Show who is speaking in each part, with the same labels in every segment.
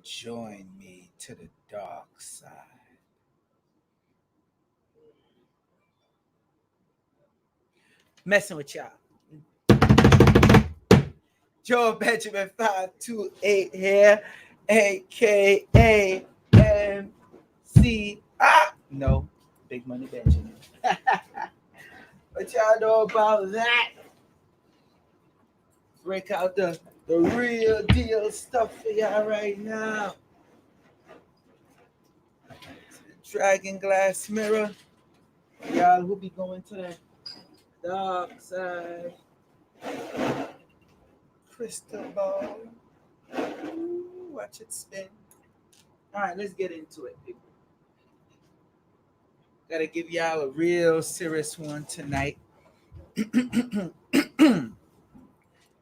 Speaker 1: Join me to the dark side. Messing with y'all. Joe Benjamin 528 here, aka MC. No, Big Money Benjamin. What y'all know about that? Break out the real deal stuff for y'all right now. Dragon glass mirror. Y'all who be going to the dark side. Crystal ball. Ooh, watch it spin. All right, let's get into it, people. Gotta give y'all a real serious one tonight.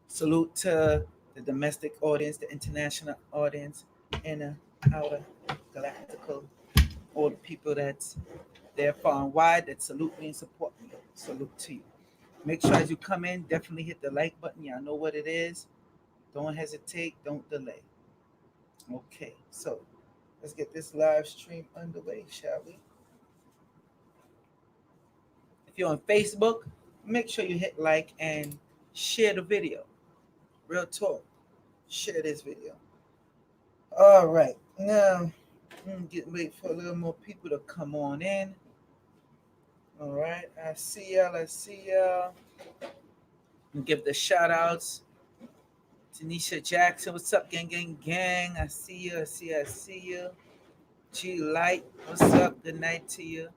Speaker 1: Salute to the domestic audience, the international audience, and the outer galactical, all the people that's there far and wide that salute me and support me. Salute to you. Make sure as you come in, definitely hit the like button. Y'all know what it is. Don't hesitate. Don't delay. Okay, so let's get this live stream underway, shall we? If you're on Facebook, make sure you hit like and share the video. Real talk. Share this video. All right, now I'm getting wait for a little more people to come on in. All right, I see y'all. I see y'all. And give the shout outs. Tanisha Jackson, what's up, gang, gang, gang? I see you. I see you. I see you. G Light, what's up? Good night to you.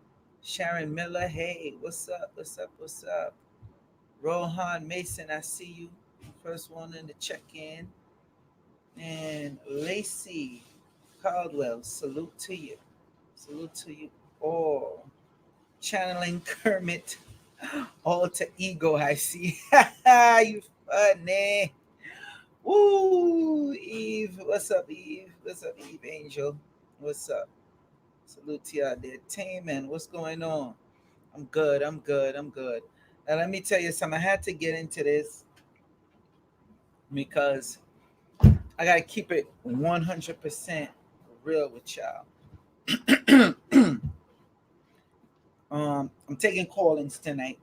Speaker 1: Sharon Miller, hey, what's up? What's up? What's up? Rohan Mason, I see you. First one in the check in. And Lacey Caldwell, salute to you. Salute to you all. Channeling Kermit, alter ego, I see. You funny. Woo, Eve. What's up, Eve? What's up, Eve Angel? What's up? Salute to y'all there. Tayman, what's going on? I'm good. I'm good. I'm good. Now, let me tell you something. I had to get into this because I got to keep it 100% real with y'all. I'm taking call-ins tonight,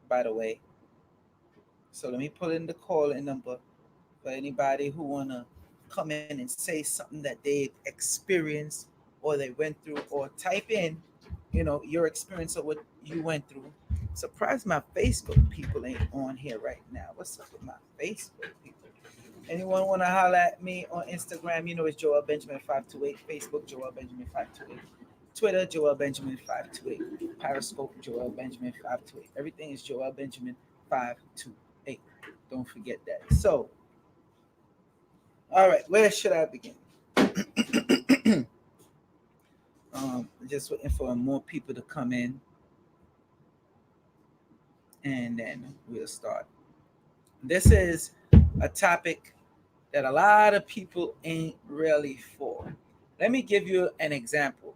Speaker 1: by the way. So let me put in the call-in number for anybody who wanna come in and say something that they've experienced or they went through, or type in, your experience of what you went through. Surprised my Facebook people ain't on here right now. What's up with my Facebook people? Anyone want to holler at me on Instagram? It's Joel Benjamin 528. Facebook Joel Benjamin 528. Twitter Joel Benjamin 528. Periscope Joel Benjamin 528. Everything is Joel Benjamin 528. Don't forget that. So, all right, where should I begin? Just waiting for more people to come in, and then we'll start. This is a topic that a lot of people ain't really for. Let me give you an example,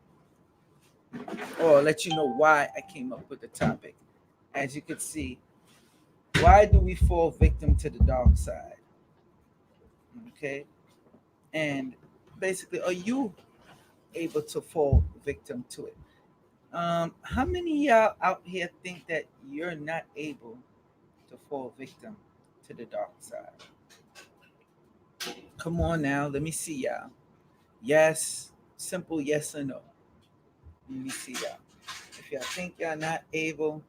Speaker 1: or let you know why I came up with the topic. As you can see, why do we fall victim to the dark side? Okay, and basically, are you able to fall victim to it? How many of y'all out here think that you're not able to fall victim to the dark side? Come on now, let me see y'all. Yes, simple yes or no. Let me see y'all. If y'all think y'all not able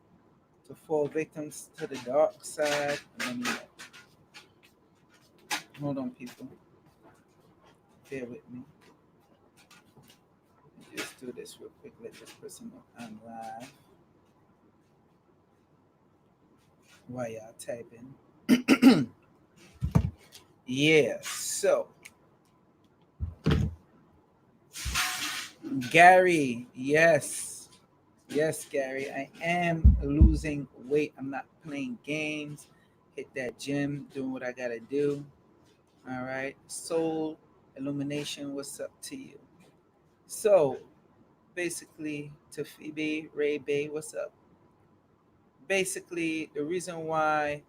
Speaker 1: to fall victims to the dark side, let me know. Hold on, people. Bear with me. Let me just do this real quick. Let this person know I'm live. While y'all typing. Yeah, so Gary, yes. Yes, Gary, I am losing weight. I'm not playing games. Hit that gym, doing what I gotta do. All right. Soul Illumination, what's up to you? So, basically, to Phoebe, Ray Bay, what's up? Basically, the reason why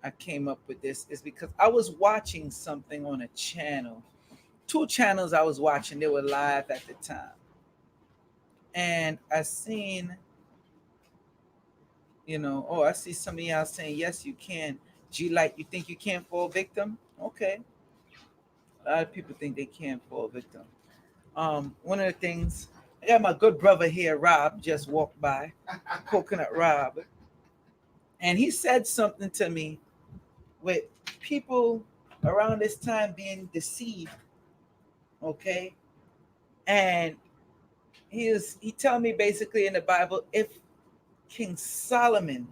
Speaker 1: I came up with this is because I was watching something on a channel, two channels I was watching. They were live at the time, and I seen, oh, I see some of y'all saying yes, you can. G Light, you think you can't fall victim? Okay, a lot of people think they can't fall victim. One of the things, I got my good brother here, Rob, just walked by, Coconut Rob, and he said something to me with people around this time being deceived. Okay, and he told me basically in the Bible, if King Solomon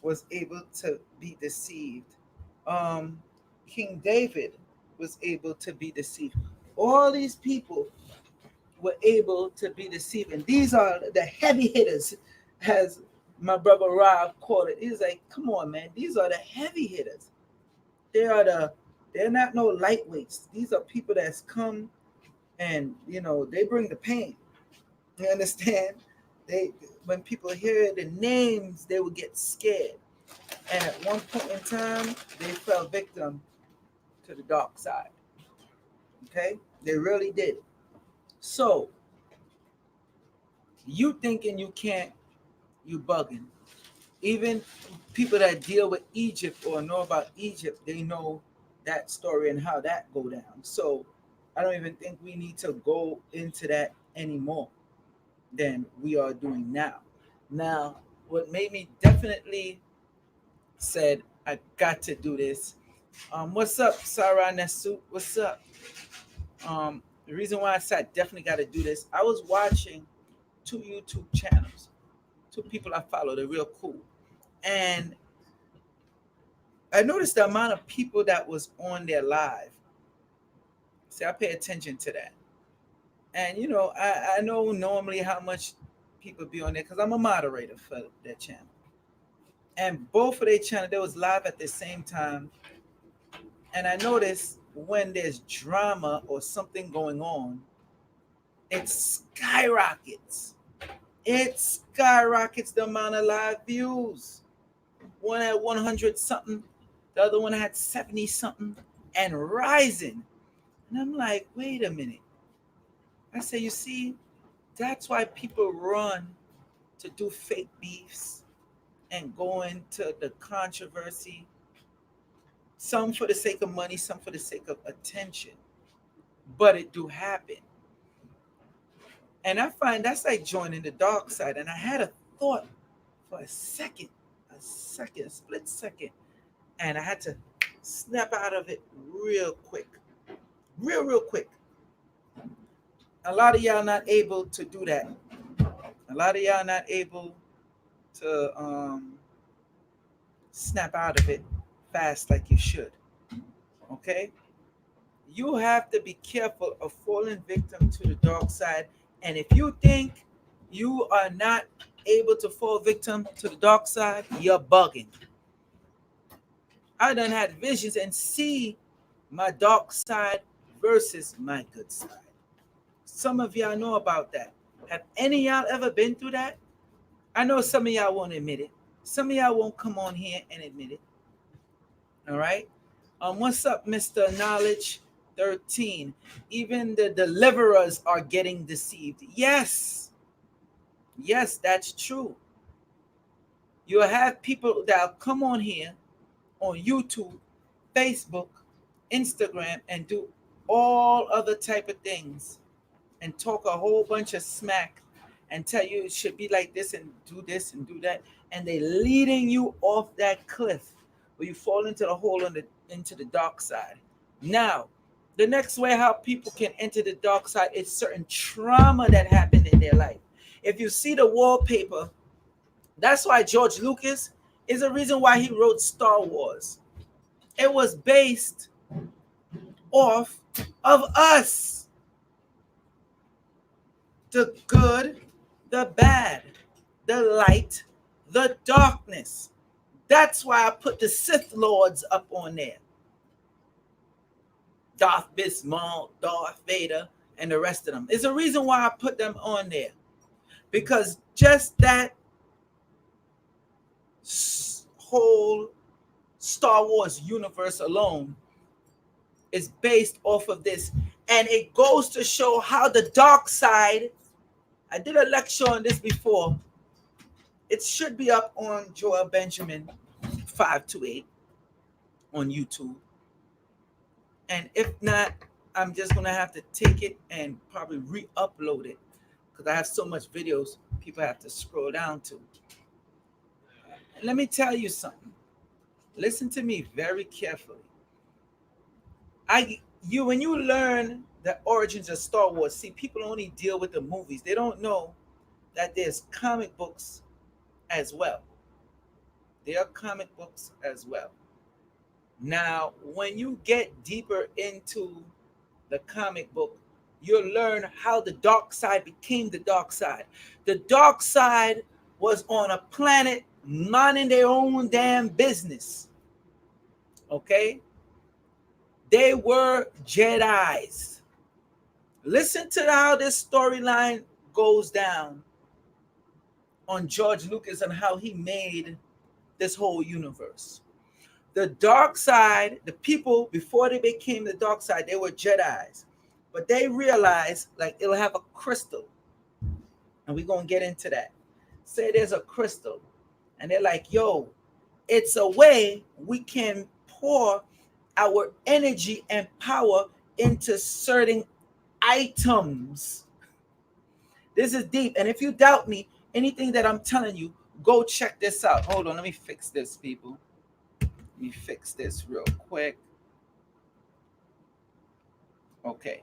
Speaker 1: was able to be deceived, um, King David was able to be deceived. All these people were able to be deceived, and these are the heavy hitters, as my brother Rob called it. He's like, "Come on, man! These are the heavy hitters. They are the they're not no lightweights. These are people that's come and they bring the pain. You understand? They When people hear the names, they will get scared. And at one point in time, they fell victim to the dark side. Okay, they really did. So you thinking you can't, you bugging. Even people that deal with Egypt or know about Egypt, they know that story and how that go down. So I don't even think we need to go into that anymore than we are doing now. Now, what made me definitely said I got to do this. What's up, Sarah Nasu? What's up? The reason why I said I definitely got to do this, I was watching two YouTube channels, two people I follow. They're real cool, and I noticed the amount of people that was on their live. See, I pay attention to that, and I know normally how much people be on there because I'm a moderator for that channel. And both of their channel, they was live at the same time. And I noticed when there's drama or something going on, it skyrockets. It skyrockets the amount of live views. One had 100 something, the other one had 70 something, and rising. And I'm like, wait a minute. I say, you see, that's why people run to do fake beefs and go into the controversy. Some for the sake of money, some for the sake of attention. But it do happen. And I find that's like joining the dark side. And I had a thought for a split second. And I had to snap out of it real quick. Real quick. A lot of y'all not able to do that. A lot of y'all not able to snap out of it fast like you should. Okay? You have to be careful of falling victim to the dark side. And if you think you are not able to fall victim to the dark side, you're bugging. I done had visions and see my dark side versus my good side. Some of y'all know about that. Have any of y'all ever been through that? I know some of y'all won't admit it. Some of y'all won't come on here and admit it. All right. What's up, Mr. Knowledge 13? Even the deliverers are getting deceived. Yes. Yes, that's true. You'll have people that'll come on here on YouTube, Facebook, Instagram, and do all other type of things and talk a whole bunch of smack and tell you it should be like this and do that. And they leading you off that cliff where you fall into the hole into the dark side. Now, the next way how people can enter the dark side is certain trauma that happened in their life. If you see the wallpaper, that's why George Lucas is a reason why he wrote Star Wars. It was based off of us. The good, the bad, the light, the darkness. That's why I put the Sith Lords up on there. Darth Bismaul, Darth Vader, and the rest of them. It's a reason why I put them on there. Because just that whole Star Wars universe alone is based off of this. And it goes to show how the dark side, I did a lecture on this before. It should be up on Joel Benjamin 528 on YouTube. And if not, I'm just going to have to take it and probably re-upload it because I have so much videos people have to scroll down to. And let me tell you something. Listen to me very carefully. When you learn the origins of Star Wars, see, people only deal with the movies. They don't know that there's comic books as well. There are comic books as well. Now, when you get deeper into the comic book, you'll learn how the dark side became the dark side. The dark side was on a planet minding their own damn business. Okay? They were Jedis. Listen to how this storyline goes down on George Lucas and how he made this whole universe. The dark side, the people, before they became the dark side, they were Jedis. But they realized, like, it'll have a crystal. And we're going to get into that. Say there's a crystal. And they're like, yo, it's a way we can pour our energy and power into certain items. This is deep. And if you doubt me, anything that I'm telling you, go check this out. Hold on, let me fix this, people. Let me fix this real quick. Okay.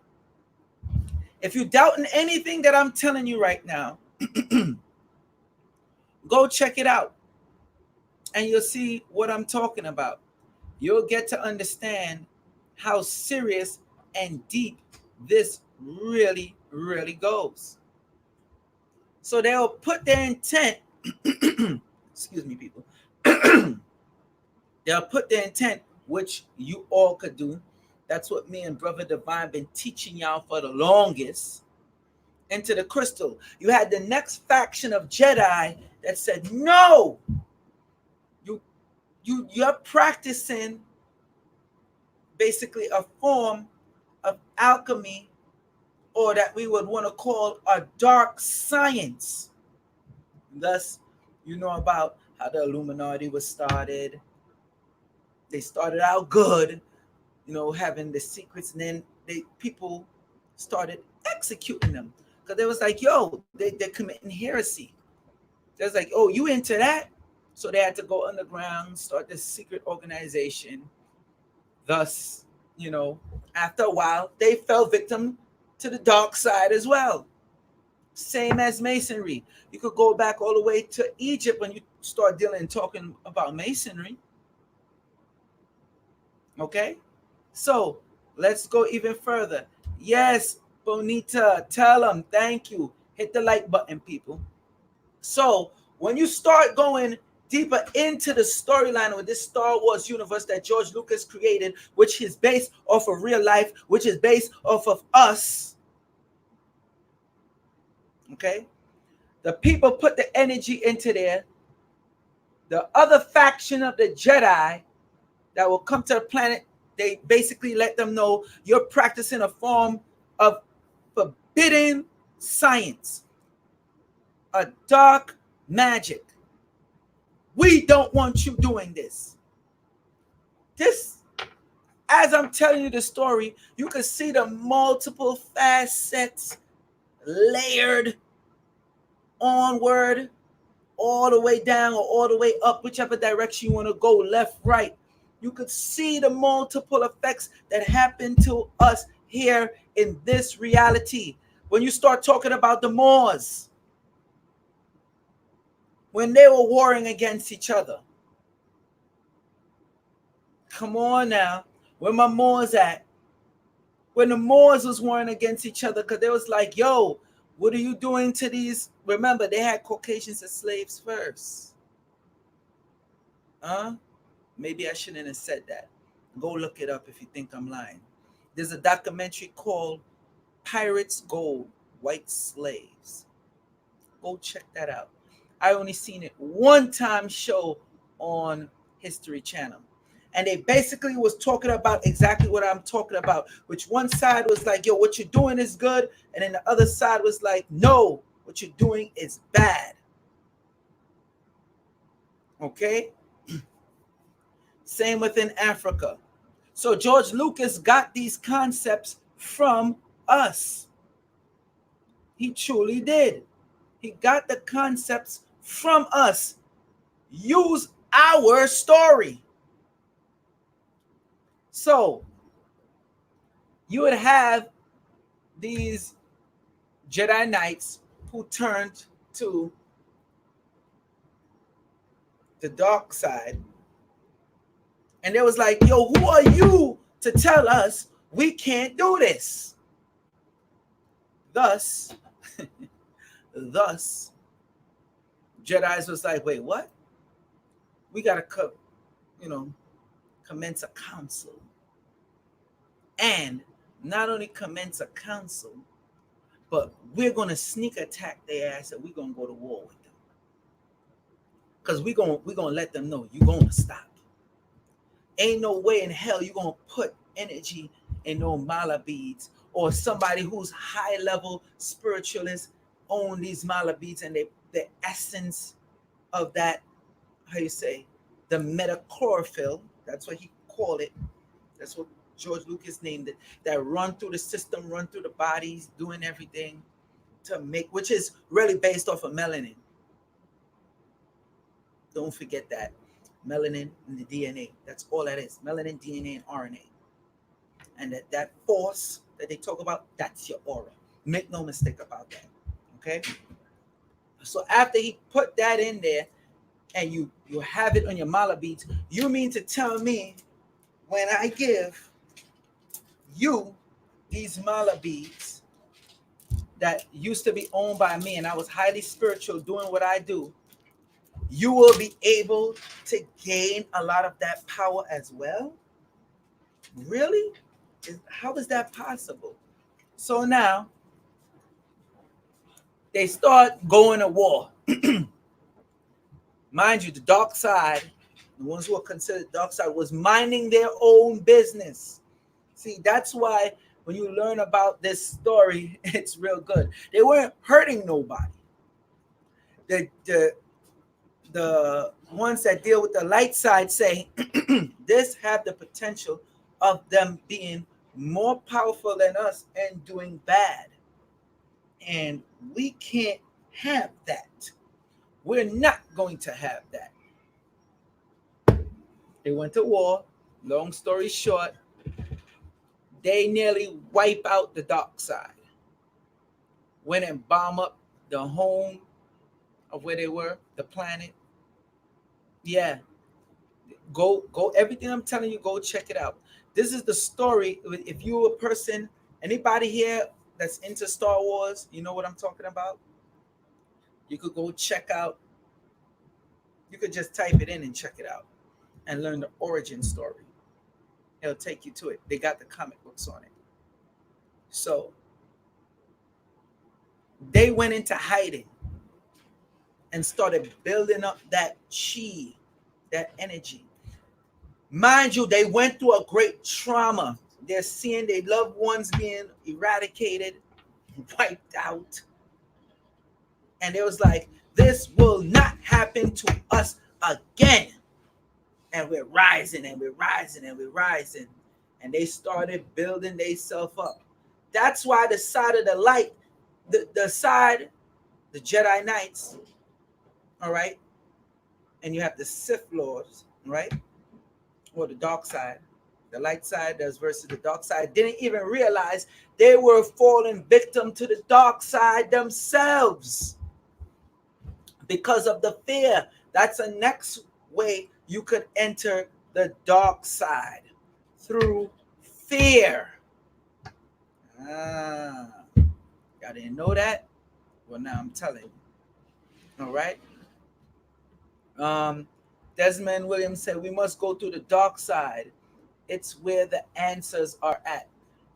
Speaker 1: If you're doubting anything that I'm telling you right now, go check it out. And you'll see what I'm talking about. You'll get to understand how serious and deep this really, really goes. So they'll put their intent, excuse me, people. They'll put their intent, which you all could do. That's what me and Brother Divine been teaching y'all for the longest. Into the crystal. You had the next faction of Jedi that said, no, you're practicing basically a form of alchemy, or that we would want to call a dark science. Thus, you know about how the Illuminati was started. They started out good, having the secrets, and then people started executing them because they was like, yo, they're committing heresy. They was like, oh, you into that? So they had to go underground, start this secret organization. Thus, after a while, they fell victim to the dark side as well. Same as Masonry. You could go back all the way to Egypt when you start talking about Masonry. Okay? So let's go even further. Yes, Bonita, tell them thank you. Hit the like button, people. So when you start going deeper into the storyline with this Star Wars universe that George Lucas created, which is based off of real life, which is based off of us. Okay? The people put the energy into there. The other faction of the Jedi that will come to the planet, they basically let them know you're practicing a form of forbidden science, a dark magic. We don't want you doing this. As I'm telling you the story, you can see the multiple facets layered onward, all the way down or all the way up, whichever direction you want to go, left, right. You could see the multiple effects that happen to us here in this reality. When you start talking about the Moors, when they were warring against each other. Come on now. Where my Moors at? When the Moors was warring against each other, because they was like, yo, what are you doing to these? Remember, they had Caucasians as slaves first. Maybe I shouldn't have said that. Go look it up if you think I'm lying. There's a documentary called Pirates Gold, White Slaves. Go check that out. I only seen it one time show on History Channel. And they basically was talking about exactly what I'm talking about, which one side was like, yo, what you're doing is good. And then the other side was like, no, what you're doing is bad. Okay? Same within Africa. So George Lucas got these concepts from us. He truly did. He got the concepts from us. Use our story. So you would have these Jedi Knights who turned to the dark side. And they was like, yo, who are you to tell us we can't do this? Thus, Jedi's was like, wait, what? We got to, commence a council. And not only commence a council, but we're going to sneak attack their ass and we're going to go to war with them. Because we're going to let them know you're going to stop. Ain't no way in hell you're going to put energy in no mala beads, or somebody who's high level spiritualist own these mala beads, and the essence of that, how you say, the metachlorophyll, that's what he called it. That's what George Lucas named it, that run through the system, run through the bodies, doing everything to make, which is really based off of melanin. Don't forget that. Melanin in the DNA. That's all that is. Melanin, DNA, and RNA. And that force that they talk about, that's your aura. Make no mistake about that. Okay? So after he put that in there, and you have it on your mala beads, you mean to tell me when I give you these mala beads that used to be owned by me, and I was highly spiritual doing what I do, you will be able to gain a lot of that power as well? Really? How is that possible? So now they start going to war. Mind you, the dark side, the ones who are considered dark side, was minding their own business. See, that's why when you learn about this story, it's real good. They weren't hurting nobody. The ones that deal with the light side say this have the potential of them being more powerful than us and doing bad. And we can't have that. We're not going to have that. They went to war. Long story short, they nearly wipe out the dark side. Went and bomb up the home of where they were, the planet. Yeah. Go, everything I'm telling you, go check it out. This is the story. If you're a person, anybody here that's into Star Wars, you know what I'm talking about? You could go check out, you could just type it in and check it out and learn the origin story. It'll take you to it. They got the comic books on it. So they went into hiding and started building up that chi, that energy. Mind you, they went through a great trauma. They're seeing their loved ones being eradicated, wiped out. And it was like, this will not happen to us again. And we're rising and we're rising and we're rising. And they started building themselves up. That's why the side of the light, the side, the Jedi Knights, all right? And you have the Sith Lords, right? Or the dark side. The light side does versus the dark side. Didn't even realize they were falling victim to the dark side themselves. Because of the fear. That's the next way you could enter the dark side. Through fear. Y'all didn't know that? Well, now I'm telling you. All right. Desmond Williams said, we must go through the dark side. It's where the answers are at.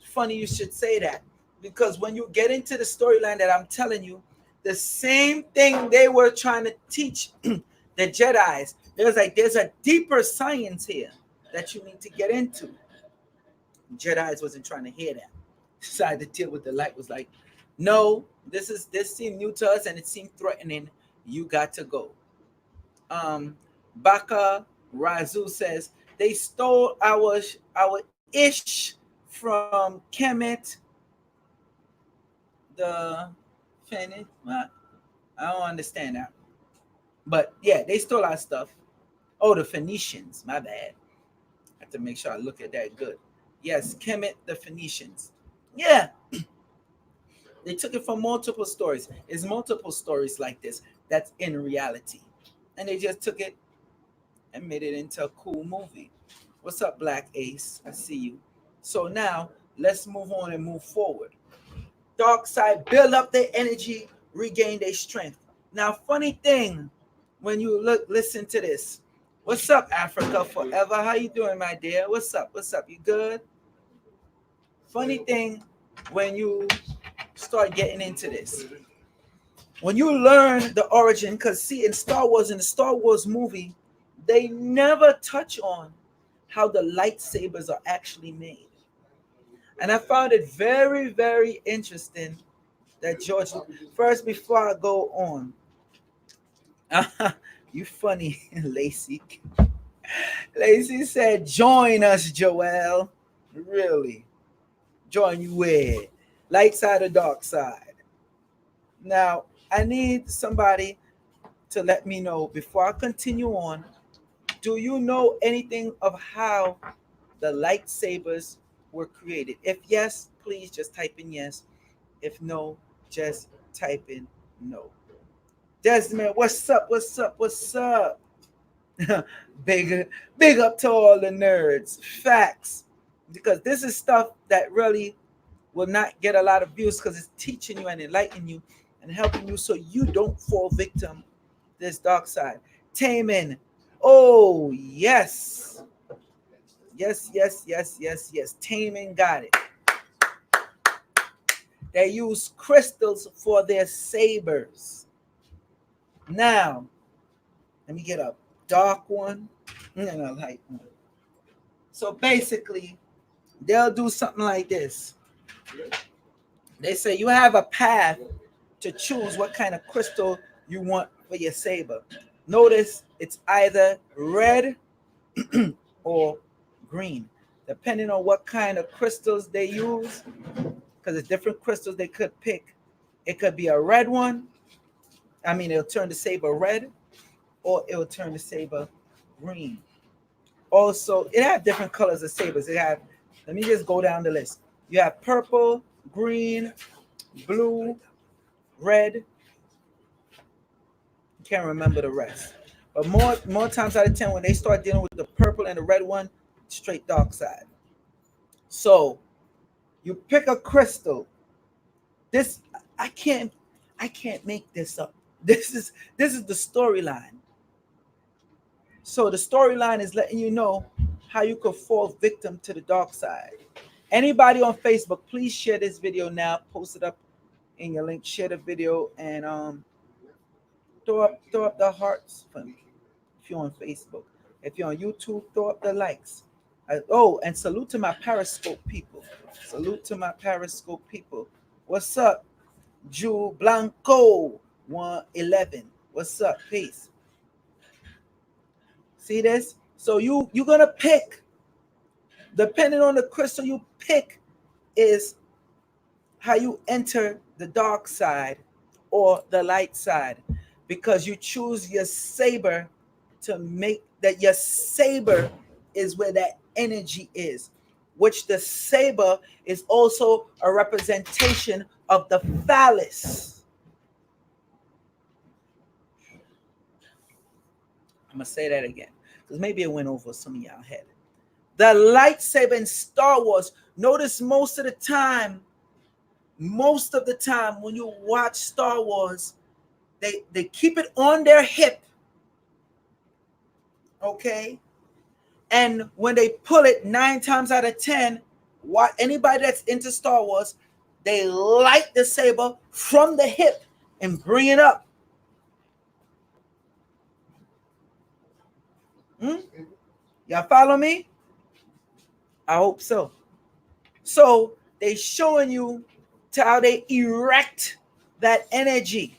Speaker 1: Funny you should say that. Because when you get into the storyline that I'm telling you, the same thing they were trying to teach the Jedis. There's a deeper science here. that you need to get into. Jedi's wasn't trying to hear that. Decided to deal with the light. Was like, no, this seemed new to us and it seemed threatening. You got to go. Baka Razu says they stole our ish from Kemet the Fenit. What? I don't understand that. But yeah, they stole our stuff. Oh, the Phoenicians. My bad. I have to make sure I look at that good. Yes, Kemet the Phoenicians. Yeah, they took it from multiple stories. It's multiple stories like this that's in reality. And they just took it and made it into a cool movie. What's up, Black Ace? I see you. So now let's move on and move forward. Dark side, build up their energy, regain their strength. Now, funny thing, when you listen to this, what's up, Africa Forever? How you doing, my dear? What's up? What's up? You good? Funny thing, when you start getting into this, when you learn the origin, because see, in the Star Wars movie, they never touch on how the lightsabers are actually made. And I found it very, very interesting that George, first before I go on, you funny, Lacey. Lacey said, join us, Joel. Really? Join you where? Light side or dark side? Now, I need somebody to let me know before I continue on. Do you know anything of how the lightsabers were created? If yes, please just type in yes. If no, just type in no. Desmond, what's up? What's up? What's up? big, big up to all the nerds. Facts. Because this is stuff that really will not get a lot of views because it's teaching you and enlightening you and helping you so you don't fall victim this dark side. Taman. Oh, yes. Yes, yes, yes, yes, yes. Taman got it. They use crystals for their sabers. Now, let me get a dark one and a light one. So basically, they'll do something like this. They say you have a path to choose what kind of crystal you want for your saber. Notice it's either red or green, depending on what kind of crystals they use, because it's different crystals they could pick. It could be a red one. I mean, it'll turn the saber red, or it'll turn the saber green. Also, it have different colors of sabers. It have, let me just go down the list. You have purple, green, blue, red. Can't remember the rest. But more times out of 10, when they start dealing with the purple and the red one, straight dark side. So you pick a crystal. This I can't make this up. This is the storyline. So the storyline is letting you know how you could fall victim to the dark side. Anybody on Facebook, please share this video now. Post it up in your link. Share the video and throw up the hearts for me if you're on Facebook. If you're on YouTube, throw up the likes. Oh, and salute to my Periscope people. Salute to my Periscope people. What's up, Ju Blanco 111? What's up? Peace. See this? So you're gonna pick, depending on the crystal you pick, is how you enter the dark side or the light side, because you choose your saber to make that your saber is where that energy is, which the saber is also a representation of the phallus. I'm gonna say that again because maybe it went over some of y'all head. The lightsaber in Star Wars, notice most of the time when you watch Star Wars, they keep it on their hip, okay? And when they pull it 9 times out of 10, anybody that's into Star Wars, they light the saber from the hip and bring it up. Y'all follow me? I hope so. So they showing you to how they erect that energy.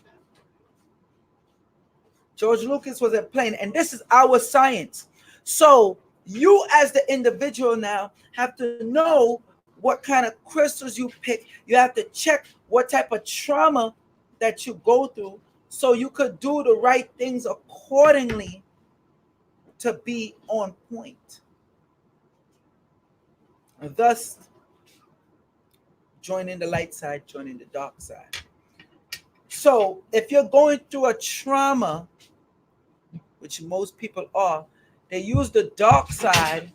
Speaker 1: George Lucas was at plane, and this is our science. So you, as the individual, now have to know what kind of crystals you pick. You have to check what type of trauma that you go through, so you could do the right things accordingly to be on point. And thus, joining the light side, joining the dark side. So if you're going through a trauma, which most people are, they use the dark side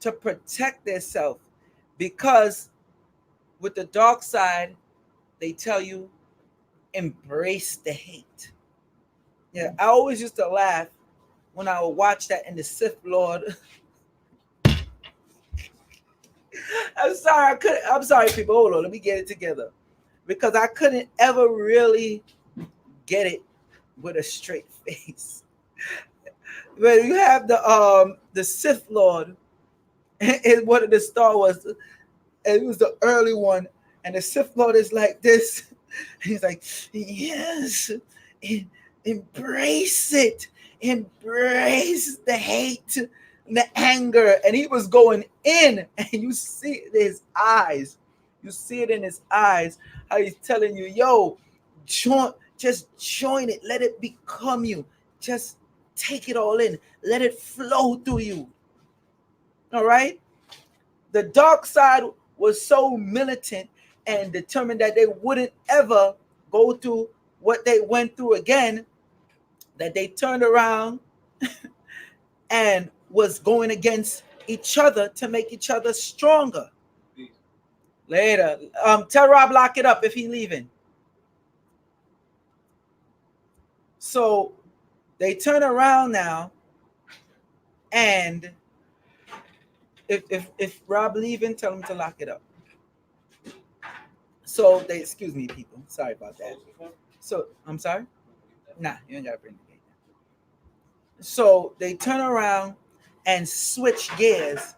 Speaker 1: to protect themselves, because with the dark side, they tell you embrace the hate. Yeah, I always used to laugh when I would watch that in the Sith Lord. I'm sorry, people. Hold on, let me get it together, because I couldn't ever really get it with a straight face. But you have the Sith Lord in one of the Star Wars, and it was the early one, and the Sith Lord is like this. He's like, yes, embrace it, embrace the hate, the anger, and he was going in, and you see it in his eyes. You see it in his eyes how he's telling you, yo, just join it, let it become you, just take it all in, let it flow through you. All right. The dark side was so militant and determined that they wouldn't ever go through what they went through again, that they turned around and was going against each other to make each other stronger. Later. Tell Rob lock it up if he leaving. So they turn around now, and if Rob leaving, tell him to lock it up. So they, excuse me, people. Sorry about that. So I'm sorry. Nah, you ain't gotta bring the gate down. So they turn around and switch gears,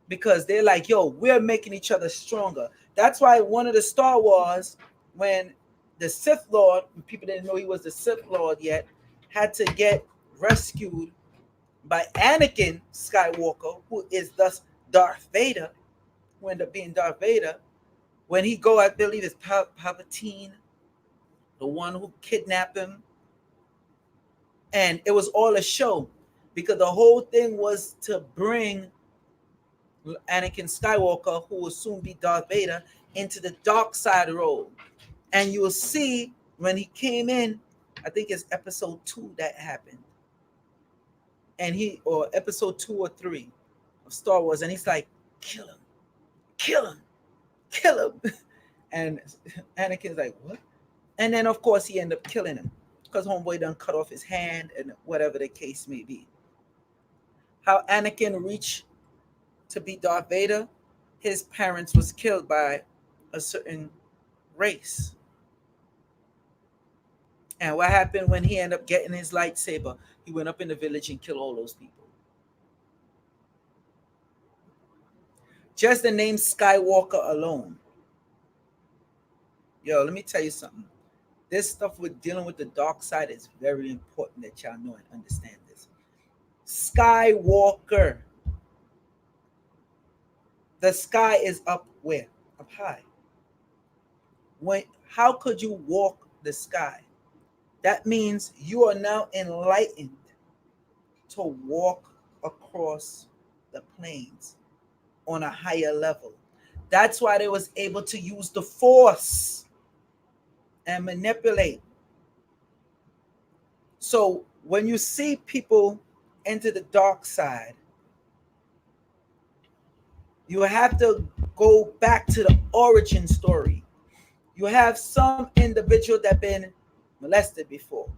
Speaker 1: because they're like, yo, we're making each other stronger. That's why one of the Star Wars, when the Sith Lord, people didn't know he was the Sith Lord yet, had to get rescued by Anakin Skywalker, who is thus Darth Vader, who ended up being Darth Vader. When he go, I believe it's Palpatine, the one who kidnapped him. And it was all a show, because the whole thing was to bring Anakin Skywalker, who will soon be Darth Vader, into the dark side role. And you will see when he came in, I think it's episode 2 that happened. And or episode 2 or 3 of Star Wars, and he's like, kill him, kill him, kill him. And Anakin's like, what? And then, of course, he ended up killing him, because homeboy done cut off his hand, and whatever the case may be. How Anakin reached to be Darth Vader, his parents was killed by a certain race. And what happened when he ended up getting his lightsaber? He went up in the village and killed all those people. Just the name Skywalker alone. Yo, let me tell you something. This stuff with dealing with the dark side is very important that y'all know and understand this. Skywalker. The sky is up where? Up high. How could you walk the sky? That means you are now enlightened to walk across the plains on a higher level. That's why they was able to use the force and manipulate. So when you see people enter the dark side, you have to go back to the origin story. You have some individual that been molested before,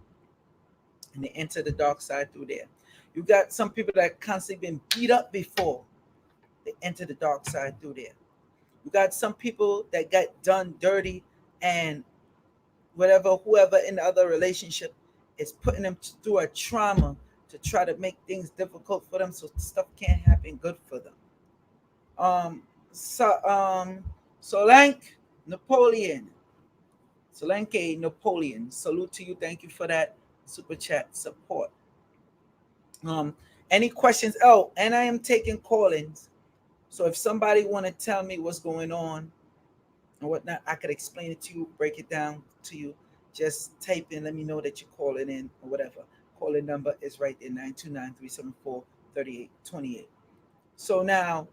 Speaker 1: and they enter the dark side through there. You got some people that constantly been beat up before, they enter the dark side through there. You got some people that got done dirty, and whoever in the other relationship is putting them through a trauma to try to make things difficult for them, so stuff can't happen good for them. So, Solanke Napoleon. Solanke Napoleon. Salute to you. Thank you for that super chat support. Um, any questions? Oh, and I am taking call-ins. So if somebody want to tell me what's going on and whatnot, I could explain it to you, break it down to you. Just type in, let me know that you're calling in or whatever. Calling number is right there, 929-374-3828. So now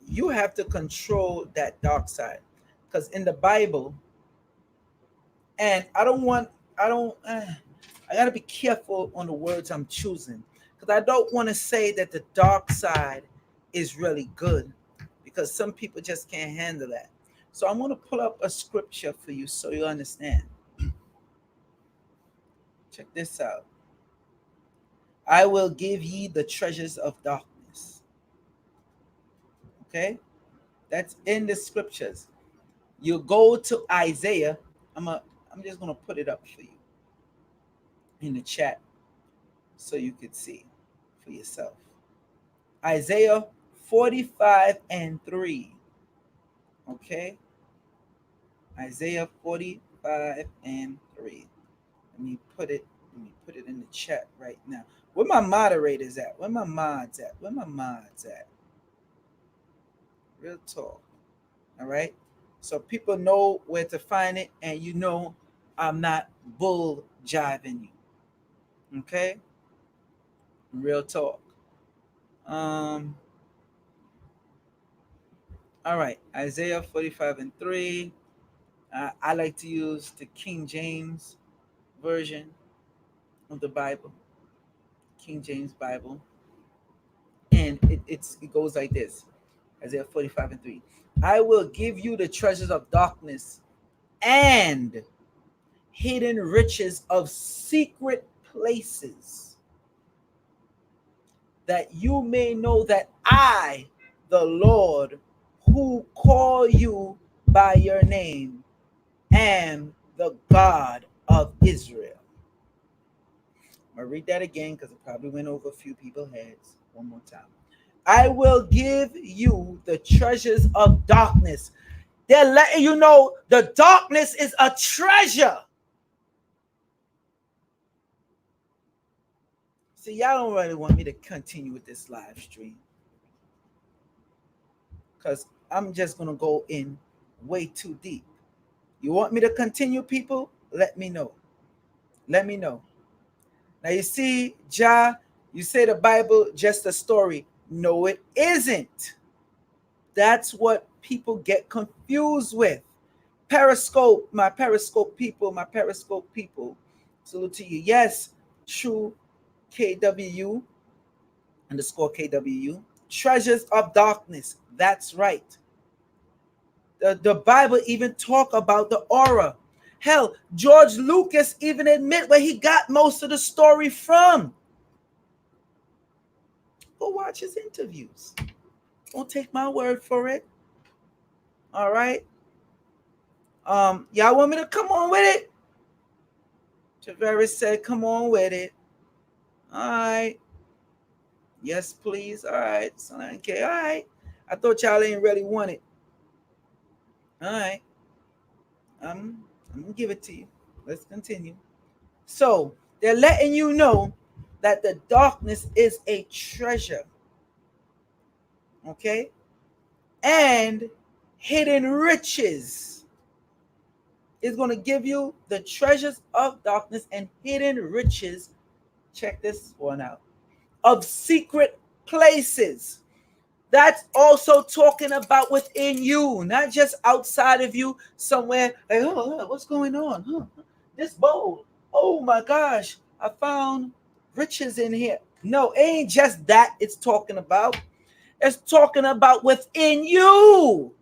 Speaker 1: you have to control that dark side. Because in the Bible, and I don't, I got to be careful on the words I'm choosing. Because I don't want to say that the dark side is really good. Because some people just can't handle that. So I'm going to pull up a scripture for you so you understand. Check this out. I will give ye the treasures of darkness. Okay? That's in the scriptures. You go to Isaiah. I'm just gonna put it up for you in the chat so you could see for yourself. Isaiah 45 and 3. Okay? Isaiah 45 and 3. Let me put it in the chat right now. Where my moderators at? Where my mods at? Where my mods at? Real talk. All right. So people know where to find it, and you know I'm not bull jiving you. Okay. Real talk. Um. All right. Isaiah 45 and 3. I like to use the King James version of the Bible. King James Bible, and it goes like this. Isaiah 45 and 3. I will give you the treasures of darkness and hidden riches of secret places, that you may know that I, the Lord, who call you by your name, am the God of Israel. I'm going to read that again because it probably went over a few people's heads. One more time. I will give you the treasures of darkness. They're letting you know the darkness is a treasure. See, y'all don't really want me to continue with this live stream because I'm just going to go in way too deep. You want me to continue, people? Let me know. Let me know. Now, you see, Ja, you say the Bible just a story. No, it isn't. That's what people get confused with. Periscope, my Periscope people. Salute to you. Yes, true KW underscore KWU. Treasures of darkness. That's right. The Bible even talk about the aura. Hell, George Lucas even admit where he got most of the story from. Go watch his interviews. Don't take my word for it. All right. Y'all want me to come on with it? Tavares said, come on with it. All right. Yes, please. All right. Okay. All right. I thought y'all ain't really want it. All right. I'm gonna give it to you. Let's continue. So they're letting you know that the darkness is a treasure. Okay? And hidden riches is going to give you the treasures of darkness and hidden riches. Check this one out. Of secret places. That's also talking about within you, not just outside of you somewhere. Like, oh, what's going on? Huh? This bowl. Oh my gosh, I found riches in here. No, it ain't just that it's talking about. It's talking about within you.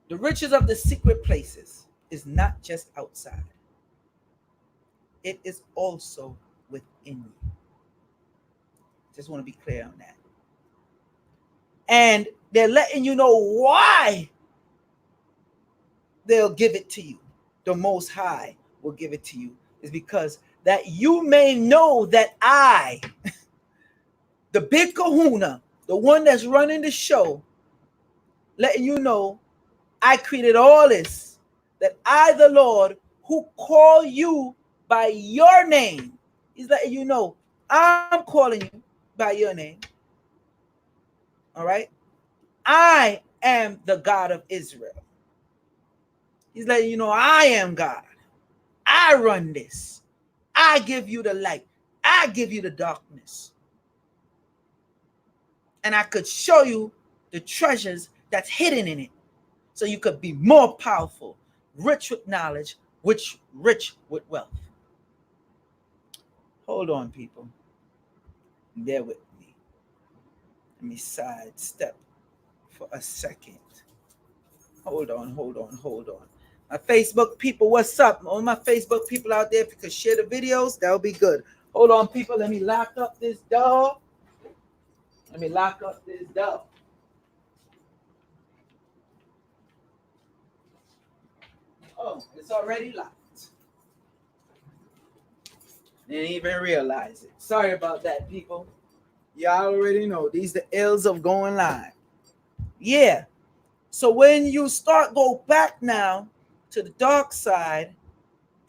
Speaker 1: The riches of the secret places is not just outside. It is also within you. Just want to be clear on that. And they're letting you know why they'll give it to you. The Most High will give it to you is because that you may know that I, the big kahuna, the one that's running the show, letting you know I created all this, that I, the Lord, who call you by your name, he's letting you know I'm calling you by your name. All right? I am the God of Israel. He's letting you know I am God. I run this. I give you the light. I give you the darkness. And I could show you the treasures that's hidden in it. So you could be more powerful, rich with knowledge, rich with wealth. Hold on, people. Bear with me. Let me sidestep for a second. Hold on. My Facebook people, what's up? All my Facebook people out there, if you could share the videos, that would be good. Hold on, people. Let me lock up this door. Oh, it's already locked. Didn't even realize it. Sorry about that, people. Y'all already know these the ills of going live. Yeah. So when you go back now to the dark side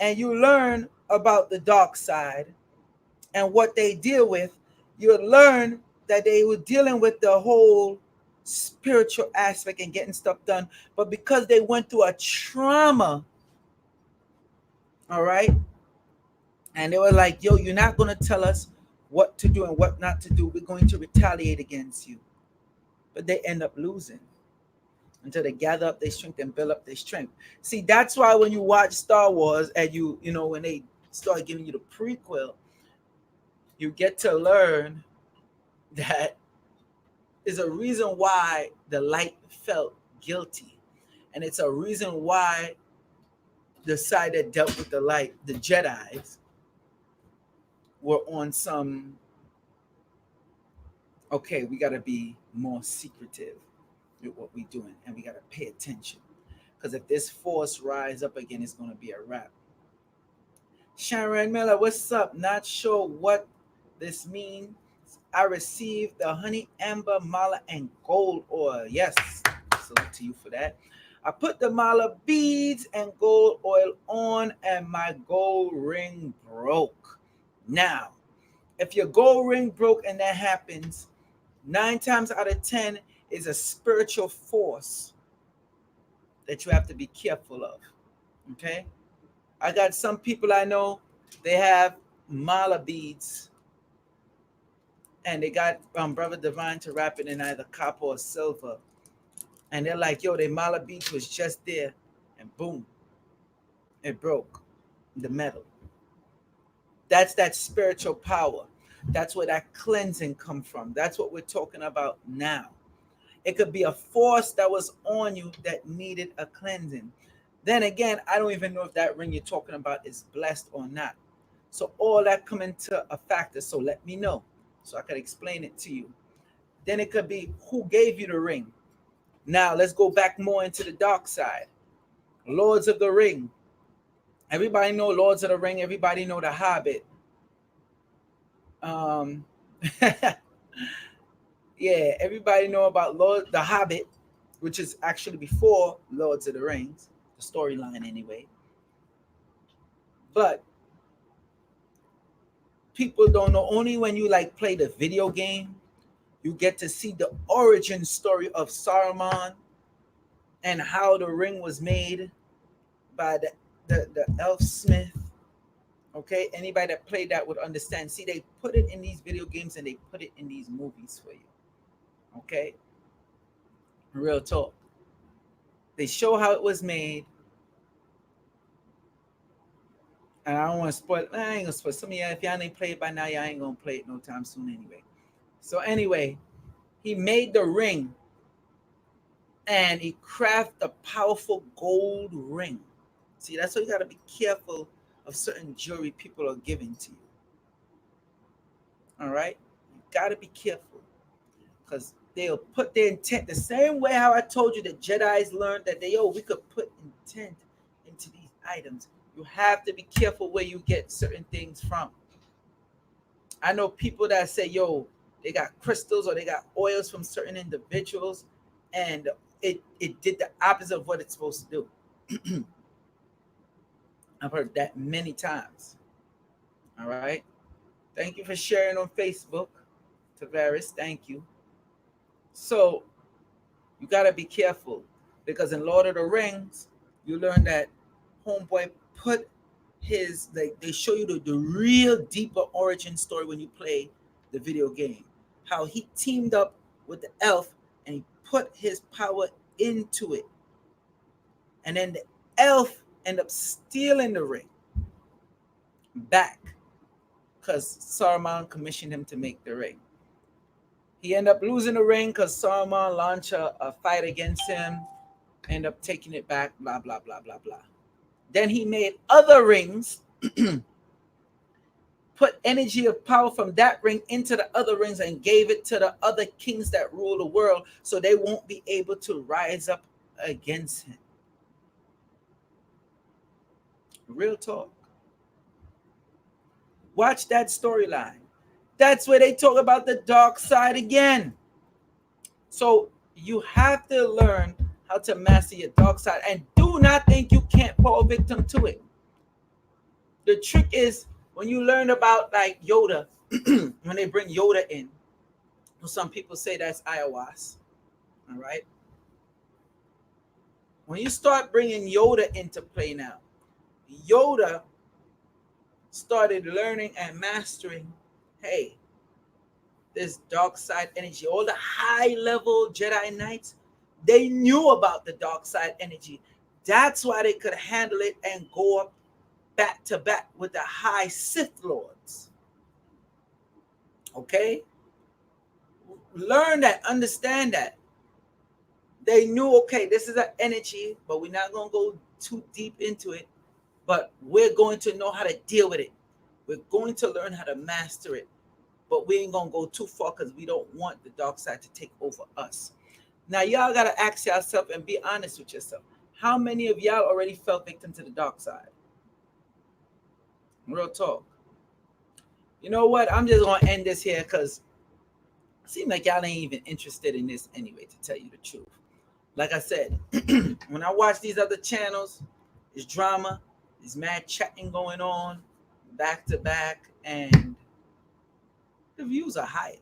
Speaker 1: and you learn about the dark side and what they deal with, you learn that they were dealing with the whole spiritual aspect and getting stuff done. But because they went through a trauma, all right, and they were like, yo, you're not going to tell us what to do and what not to do. We're going to retaliate against you. But they end up losing until they gather up their strength and build up their strength. See, that's why when you watch Star Wars and you know, when they start giving you the prequel, you get to learn that is a reason why the light felt guilty. And it's a reason why the side that dealt with the light, the Jedis, were on some, okay, we got to be more secretive with what we're doing, and we got to pay attention. Because if this force rise up again, it's going to be a wrap. Sharon Miller, what's up? Not sure what this means. I received the honey, amber, mala, and gold oil. Yes, salute to you for that. I put the mala beads and gold oil on, and my gold ring broke. Now, if your gold ring broke and that happens, 9 times out of 10 is a spiritual force that you have to be careful of. Okay? I got some people I know, they have mala beads, and they got Brother Divine to wrap it in either copper or silver. And they're like, yo, their mala beads was just there, and boom, it broke the metal. That's that spiritual power. That's where that cleansing come from. That's what we're talking about now. It could be a force that was on you that needed a cleansing. Then again, I don't even know if that ring you're talking about is blessed or not. So all that come into a factor. So let me know so I can explain it to you. Then it could be who gave you the ring. Now let's go back more into the dark side. Lords of the Ring. Everybody know Lords of the Ring. Everybody know the Hobbit. Yeah, everybody know about the Hobbit, which is actually before Lords of the Rings, the storyline anyway. But people don't know, only when you like play the video game, you get to see the origin story of Saruman and how the ring was made by the elf smith. Okay, anybody that played that would understand. See, they put it in these video games and they put it in these movies for you. Okay, real talk. They show how it was made. And I don't want to spoil. I ain't gonna spoil. Some of y'all, if y'all ain't played it by now, y'all ain't gonna play it no time soon anyway. So anyway, he made the ring, and he crafted a powerful gold ring. See, that's why you gotta be careful of certain jewelry people are giving to you. All right, you gotta be careful because they'll put their intent the same way how I told you the Jedi's learned that we could put intent into these items. You have to be careful where you get certain things from. I know people that say, yo, they got crystals or they got oils from certain individuals, and it did the opposite of what it's supposed to do. I've heard that many times. All right. Thank you for sharing on Facebook, Tavares. Thank you. So you gotta be careful because in Lord of the Rings, you learn that Homeboy put his, like, they show you the real deeper origin story when you play the video game. How he teamed up with the elf and he put his power into it. And then the elf ended up stealing the ring back because Saruman commissioned him to make the ring. He ended up losing the ring because Saruman launched a fight against him, ended up taking it back, blah, blah, blah, blah, blah. Then he made other rings, put energy of power from that ring into the other rings and gave it to the other kings that rule the world so they won't be able to rise up against him. Real talk. Watch that storyline. That's where they talk about the dark side again. So you have to learn how to master your dark side and do not think you can't fall victim to it. The trick is when you learn about like Yoda, when they bring Yoda in, some people say that's ayahuasca. All right. When you start bringing Yoda into play now, Yoda started learning and mastering, hey, this dark side energy. All the high level Jedi Knights, they knew about the dark side energy. That's why they could handle it and go up back to back with the high Sith Lords. Okay? Learn that, understand that. They knew, okay, this is an energy, but we're not going to go too deep into it. But we're going to know how to deal with it. We're going to learn how to master it. But we ain't going to go too far because we don't want the dark side to take over us. Now, y'all got to ask yourself and be honest with yourself. How many of y'all already fell victim to the dark side? Real talk. You know what? I'm just going to end this here because it seems like y'all ain't even interested in this anyway, to tell you the truth. Like I said, when I watch these other channels, there's drama, there's mad chatting going on back to back, and the views are high.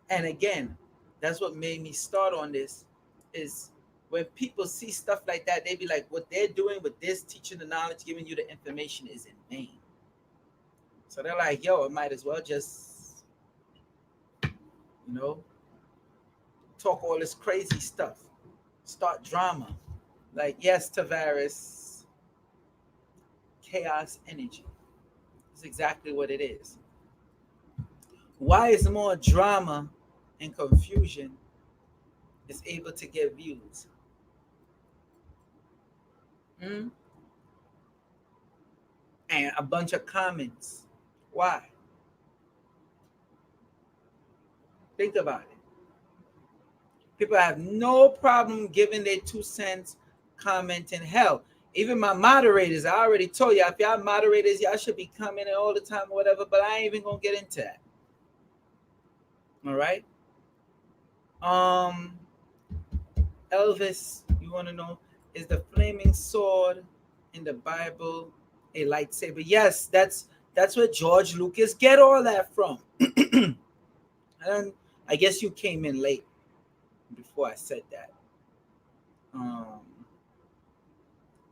Speaker 1: And again, that's what made me start on this, is when people see stuff like that, they be like, what they're doing with this, teaching the knowledge, giving you the information is in vain. So they're like, yo, I might as well just, talk all this crazy stuff. Start drama. Like, yes, Tavares, chaos energy. It's exactly what it is. Why is more drama and confusion is able to get views? And a bunch of comments. Why? Think about it. People have no problem giving their 2 cents, commenting. Hell, even my moderators, I already told you, if y'all moderators, y'all should be commenting all the time or whatever, but I ain't even going to get into that. All right? Elvis, you want to know, is the flaming sword in the Bible a lightsaber? Yes, that's where George Lucas get all that from. And I guess you came in late before I said that.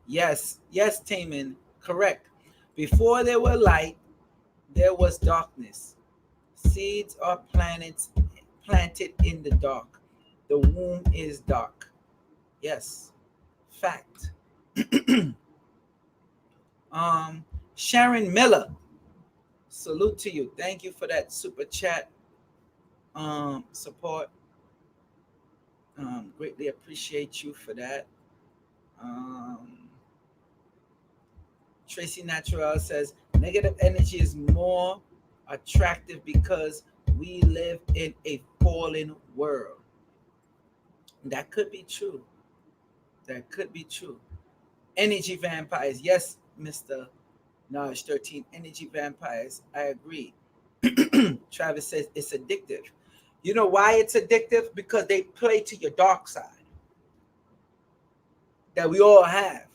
Speaker 1: Yes, Taman, correct. Before there were light, there was darkness. Seeds are planted in the dark. The womb is dark. Yes, fact. Sharon Miller, salute to you. Thank you for that super chat support. Greatly appreciate you for that. Tracy Natural says negative energy is more attractive because we live in a fallen world. That could be true. Energy vampires. Yes, Mr. Knowledge 13. Energy vampires. I agree. Travis says it's addictive. You know why it's addictive? Because they play to your dark side that we all have.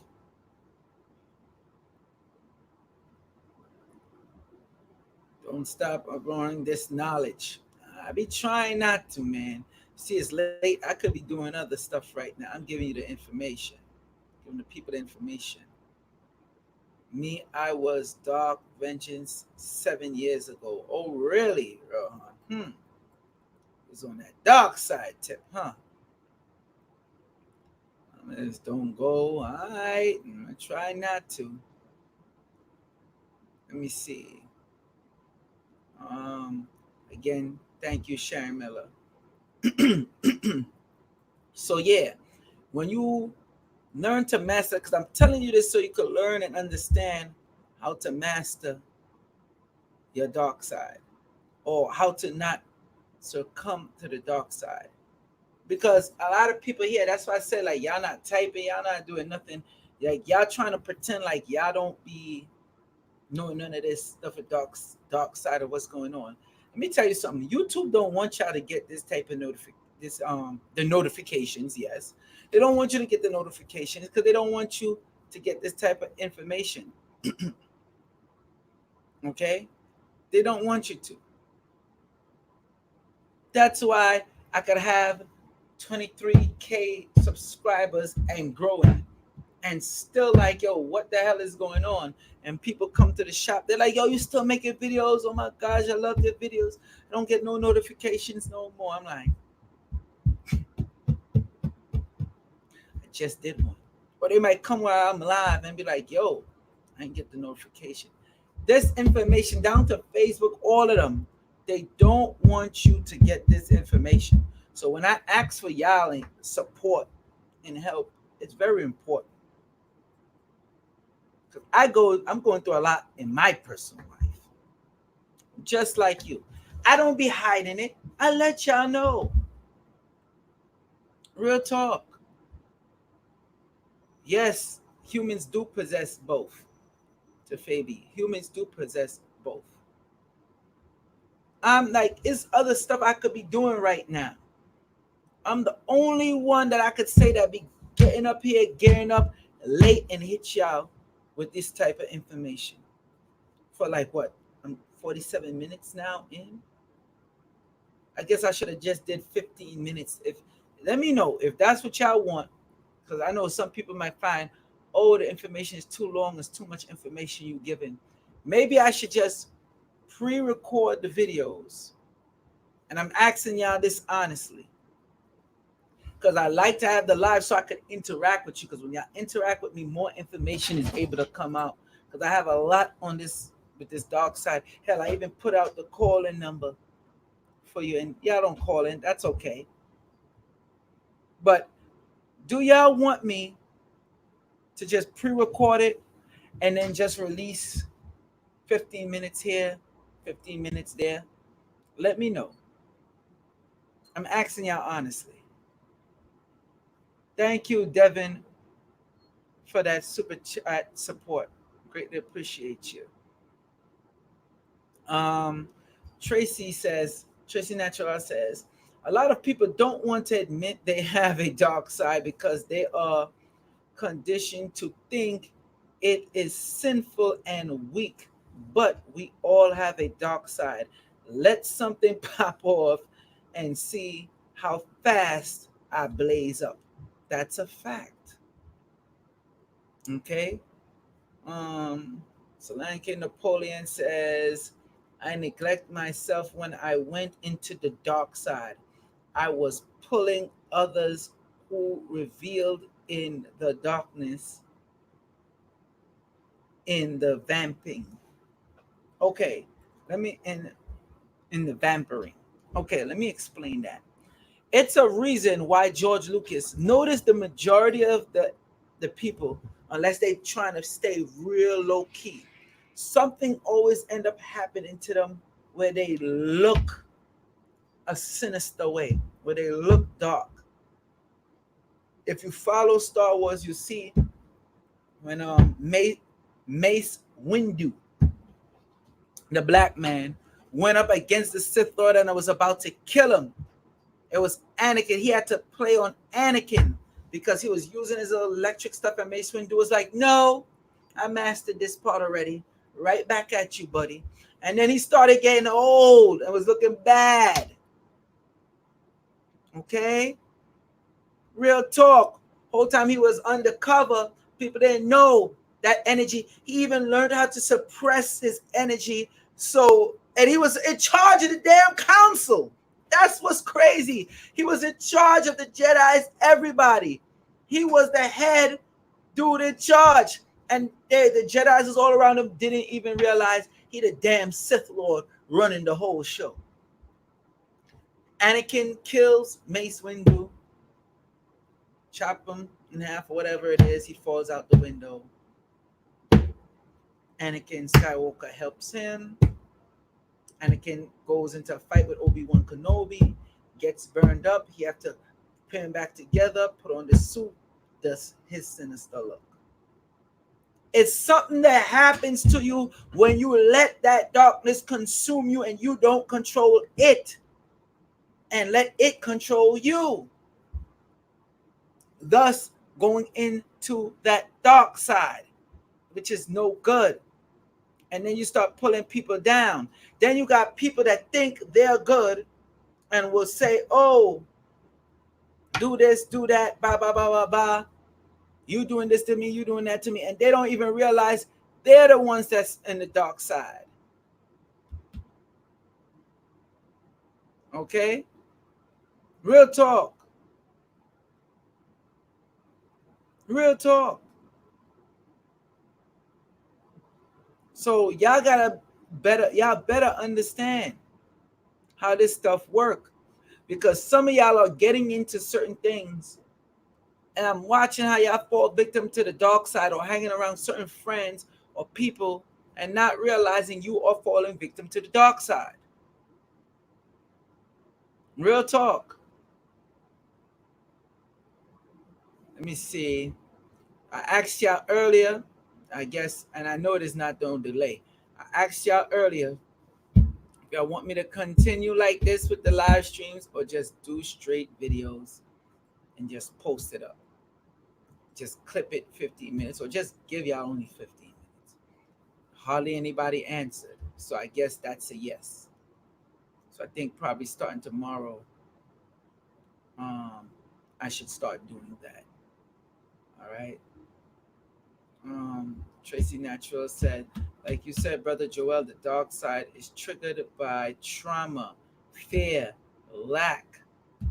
Speaker 1: Don't stop growing this knowledge. I be trying not to, man. See, it's late. I could be doing other stuff right now. I'm giving you the information, giving the people the information. Me, I was Dark Vengeance 7 years ago. Oh, really, Rohan? Was on that dark side tip, huh? Just don't go. All right. I try not to. Let me see. Um, Again, thank you, Sharon Miller. So yeah, when you learn to master, because I'm telling you this so you could learn and understand how to master your dark side or how to not succumb to the dark side. Because a lot of people here, that's why I said like y'all not typing, y'all not doing nothing. Like y'all trying to pretend like y'all don't be knowing none of this stuff, a dark side of what's going on. Let me tell you something. YouTube don't want y'all to get this type of the notifications. Yes, they don't want you to get the notifications because they don't want you to get this type of information. Okay, they don't want you to. That's why I could have 23K subscribers and growing and still like, yo, what the hell is going on? And people come to the shop, they're like, yo, you still making videos? Oh my gosh, I love your videos. I don't get no notifications no more. I'm like, I just did one. Or they might come while I'm live and be like, yo, I didn't get the notification. This information down to Facebook, all of them, they don't want you to get this information. So when I ask for y'all support and help, it's very important. Because I'm going through a lot in my personal life. Just like you. I don't be hiding it. I let y'all know. Real talk. Yes, humans do possess both. To Fabi, humans do possess both. I'm like, it's other stuff I could be doing right now. I'm the only one that I could say that be getting up here, gearing up late and hit y'all with this type of information. For like what? I'm 47 minutes now in. I guess I should have just did 15 minutes. If let me know if that's what y'all want, because I know some people might find, oh, the information is too long. It's too much information you giving. Maybe I should just pre-record the videos, and I'm asking y'all this honestly, because I like to have the live so I could interact with you. Because when y'all interact with me, more information is able to come out. Because I have a lot on this with this dark side. Hell, I even put out the call-in number for you, and y'all don't call in. That's okay. But do y'all want me to just pre-record it and then just release 15 minutes here, 15 minutes there? Let me know. I'm asking y'all honestly. Thank you, Devin, for that super chat support. Greatly appreciate you. Um, Tracy Natural says, a lot of people don't want to admit they have a dark side because they are conditioned to think it is sinful and weak. But we all have a dark side. Let something pop off and see how fast I blaze up. That's a fact. Okay. Solanke Napoleon says, I neglect myself when I went into the dark side. I was pulling others who revealed in the darkness in the vamping. Okay, let me in the vampiring. Okay, let me explain that. It's a reason why George Lucas noticed the majority of the people, unless they trying to stay real low key, something always end up happening to them where they look a sinister way, where they look dark. If you follow Star Wars, you see when Mace Windu, the black man, went up against the Sith Lord and was about to kill him. It was Anakin. He had to play on Anakin because he was using his little electric stuff, and Mace Windu was like, no, I mastered this part already. Right back at you, buddy. And then he started getting old and was looking bad. Okay? Real talk. Whole time he was undercover, people didn't know that energy. He even learned how to suppress his energy. And he was in charge of the damn council. That's what's crazy. He was in charge of the Jedi's, everybody. He was the head dude in charge. And the Jedi's was all around him, didn't even realize he the damn Sith Lord running the whole show. Anakin kills Mace Windu, chop him in half or whatever it is. He falls out the window. Anakin Skywalker helps him. Anakin goes into a fight with Obi-Wan Kenobi, gets burned up. He have to put him back together, put on the suit, does his sinister look. It's something that happens to you when you let that darkness consume you and you don't control it and let it control you. Thus, going into that dark side, which is no good. And then you start pulling people down. Then you got people that think they're good and will say, oh, do this, do that, blah, blah, blah, blah, blah. You doing this to me, you doing that to me. And they don't even realize they're the ones that's in the dark side. Okay? Real talk. Real talk. So y'all better understand how this stuff work, because some of y'all are getting into certain things, and I'm watching how y'all fall victim to the dark side or hanging around certain friends or people and not realizing you are falling victim to the dark side. Real talk. Let me see. I asked y'all earlier, I guess, and I know it is not no delay. I asked y'all earlier if y'all want me to continue like this with the live streams or just do straight videos and just post it up. Just clip it 15 minutes or just give y'all only 15 minutes. Hardly anybody answered. So I guess that's a yes. So I think probably starting tomorrow, I should start doing that. All right. Tracy Natural said, like you said, Brother Joel, the dark side is triggered by trauma, fear, lack,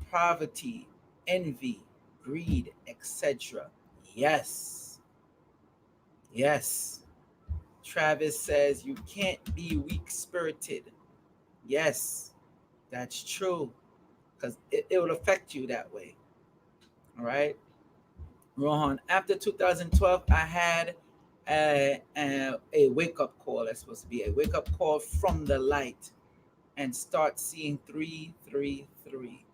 Speaker 1: poverty, envy, greed, etc. Yes. Yes. Travis says you can't be weak-spirited. Yes, that's true, because it will affect you that way. All right. Rohan, after 2012, I had a wake-up call. That's supposed to be a wake-up call from the light and start seeing 333.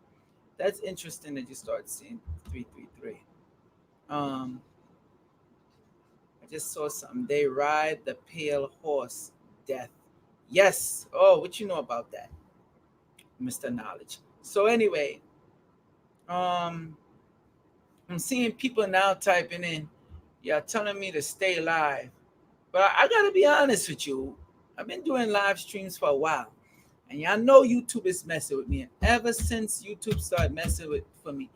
Speaker 1: That's interesting that you start seeing 333. I just saw something. They ride the pale horse, death. Yes. Oh, what you know about that, Mr. Knowledge? So anyway, I'm seeing people now typing in, y'all telling me to stay live. But I gotta be honest with you. I've been doing live streams for a while. And y'all know YouTube is messing with me. And ever since YouTube started messing with for me,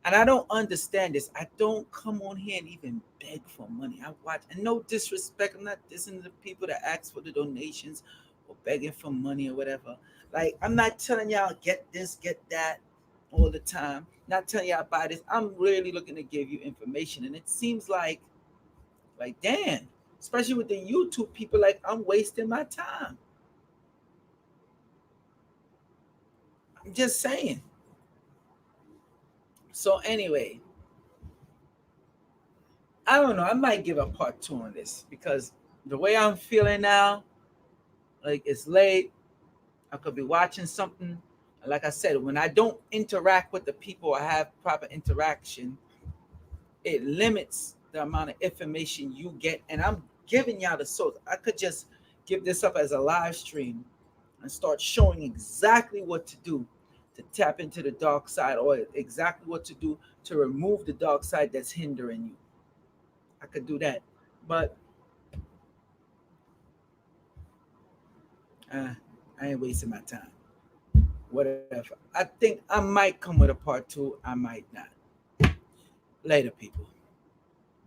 Speaker 1: and I don't understand this. I don't come on here and even beg for money. I watch, and no disrespect. I'm not dissing the people that ask for the donations or begging for money or whatever. Like, I'm not telling y'all get this, get that all the time. Not telling y'all buy this. I'm really looking to give you information. And it seems like damn, especially with the YouTube people, like I'm wasting my time. I'm just saying. So anyway, I don't know. I might give a part 2 on this because the way I'm feeling now, like it's late. I could be watching something. Like I said, when I don't interact with the people or have proper interaction, it limits the amount of information you get. And I'm giving y'all the source. I could just give this up as a live stream and start showing exactly what to do to tap into the dark side, or exactly what to do to remove the dark side that's hindering you. I could do that. But uh, I ain't wasting my time. Whatever. I think I might come with a part two. I might not. Later, people.